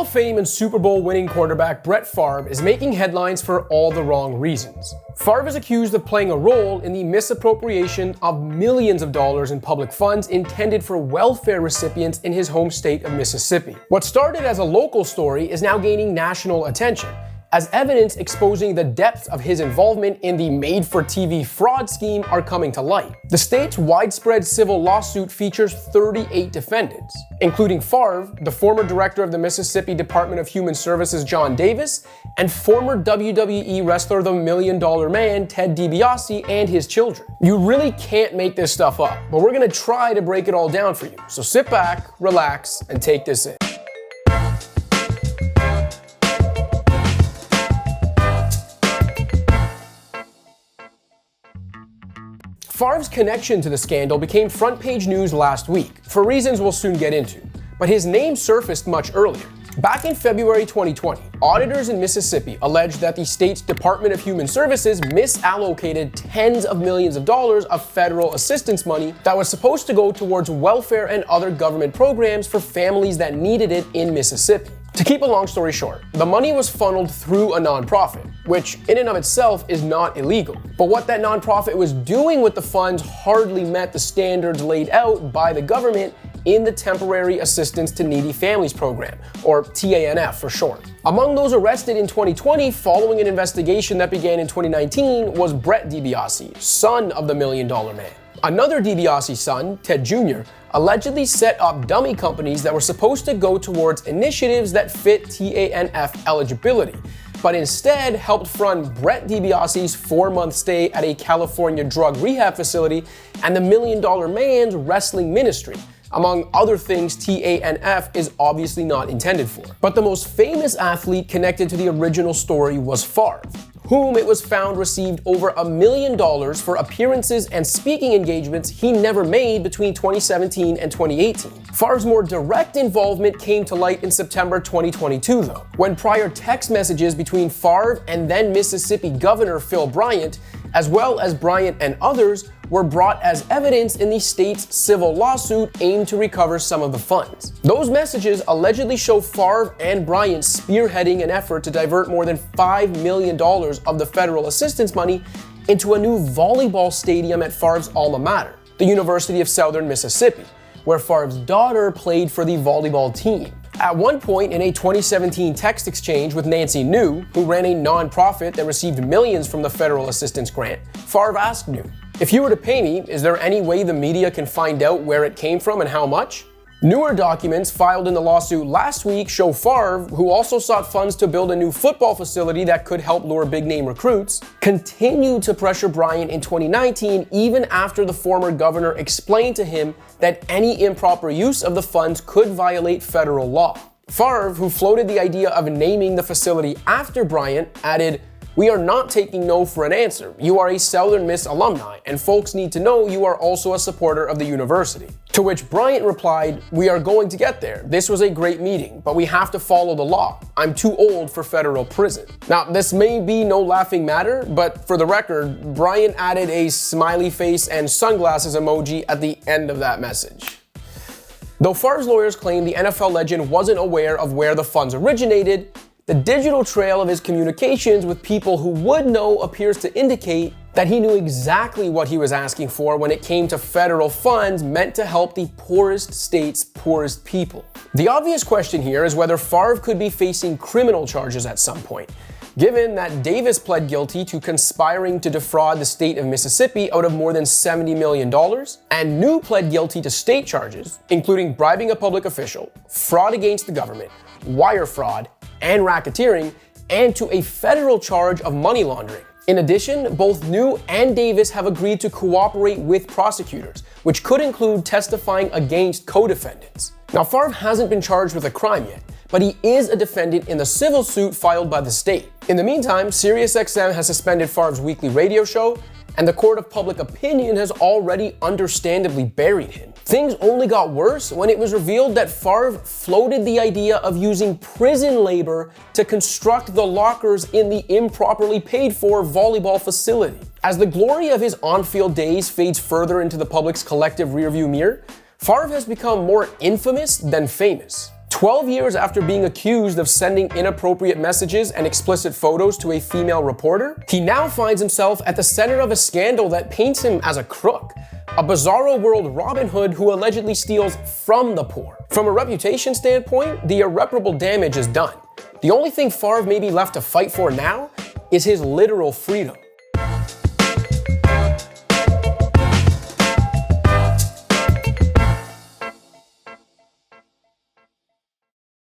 of Fame and Super Bowl winning quarterback Brett Favre is making headlines for all the wrong reasons. Favre is accused of playing a role in the misappropriation of millions of dollars in public funds intended for welfare recipients in his home state of Mississippi. What started as a local story is now gaining national attention, as evidence exposing the depths of his involvement in the made-for-TV fraud scheme are coming to light. The state's widespread civil lawsuit features 38 defendants, including Favre, the former director of the Mississippi Department of Human Services John Davis, and former WWE wrestler The $1 Million Man Ted DiBiase and his children. You really can't make this stuff up, but we're gonna try to break it all down for you. So sit back, relax, and take this in. Favre's connection to the scandal became front-page news last week, for reasons we'll soon get into, but his name surfaced much earlier. Back in February 2020, auditors in Mississippi alleged that the state's Department of Human Services misallocated tens of millions of dollars of federal assistance money that was supposed to go towards welfare and other government programs for families that needed it in Mississippi. To keep a long story short, the money was funneled through a nonprofit, which in and of itself is not illegal. But what that nonprofit was doing with the funds hardly met the standards laid out by the government in the Temporary Assistance to Needy Families Program, or TANF for short. Among those arrested in 2020 following an investigation that began in 2019 was Brett DiBiase, son of the $1 Million Man. Another DiBiase son, Ted Jr., allegedly set up dummy companies that were supposed to go towards initiatives that fit TANF eligibility, but instead helped fund Brett DiBiase's 4-month stay at a California drug rehab facility and the $1 Million Man's wrestling ministry, among other things TANF is obviously not intended for. But the most famous athlete connected to the original story was Favre, whom it was found received over $1 million for appearances and speaking engagements he never made between 2017 and 2018. Favre's more direct involvement came to light in September 2022 though, when prior text messages between Favre and then Mississippi Governor Phil Bryant, as well as Bryant and others, were brought as evidence in the state's civil lawsuit aimed to recover some of the funds. Those messages allegedly show Favre and Bryant spearheading an effort to divert more than $5 million of the federal assistance money into a new volleyball stadium at Favre's alma mater, the University of Southern Mississippi, where Favre's daughter played for the volleyball team. At one point in a 2017 text exchange with Nancy New, who ran a nonprofit that received millions from the federal assistance grant, Favre asked New, "If you were to pay me, is there any way the media can find out where it came from and how much?" Newer documents filed in the lawsuit last week show Favre, who also sought funds to build a new football facility that could help lure big-name recruits, continued to pressure Bryant in 2019 even after the former governor explained to him that any improper use of the funds could violate federal law. Favre, who floated the idea of naming the facility after Bryant, added, "We are not taking no for an answer. You are a Southern Miss alumni, and folks need to know you are also a supporter of the university." To which Bryant replied, "We are going to get there. This was a great meeting, but we have to follow the law. I'm too old for federal prison." Now, this may be no laughing matter, but for the record, Bryant added a smiley face and sunglasses emoji at the end of that message. Though Favre's lawyers claim the NFL legend wasn't aware of where the funds originated, the digital trail of his communications with people who would know appears to indicate that he knew exactly what he was asking for when it came to federal funds meant to help the poorest state's poorest people. The obvious question here is whether Favre could be facing criminal charges at some point, given that Davis pled guilty to conspiring to defraud the state of Mississippi out of more than $70 million, and New pled guilty to state charges, including bribing a public official, fraud against the government, wire fraud, and racketeering, and to a federal charge of money laundering. In addition, both New and Davis have agreed to cooperate with prosecutors, which could include testifying against co-defendants. Now, Favre hasn't been charged with a crime yet, but he is a defendant in the civil suit filed by the state. In the meantime, SiriusXM has suspended Favre's weekly radio show, and the court of public opinion has already understandably buried him. Things only got worse when it was revealed that Favre floated the idea of using prison labor to construct the lockers in the improperly paid for volleyball facility. As the glory of his on-field days fades further into the public's collective rearview mirror, Favre has become more infamous than famous. 12 years after being accused of sending inappropriate messages and explicit photos to a female reporter, he now finds himself at the center of a scandal that paints him as a crook, a bizarro world Robin Hood who allegedly steals from the poor. From a reputation standpoint, the irreparable damage is done. The only thing Favre may be left to fight for now is his literal freedom.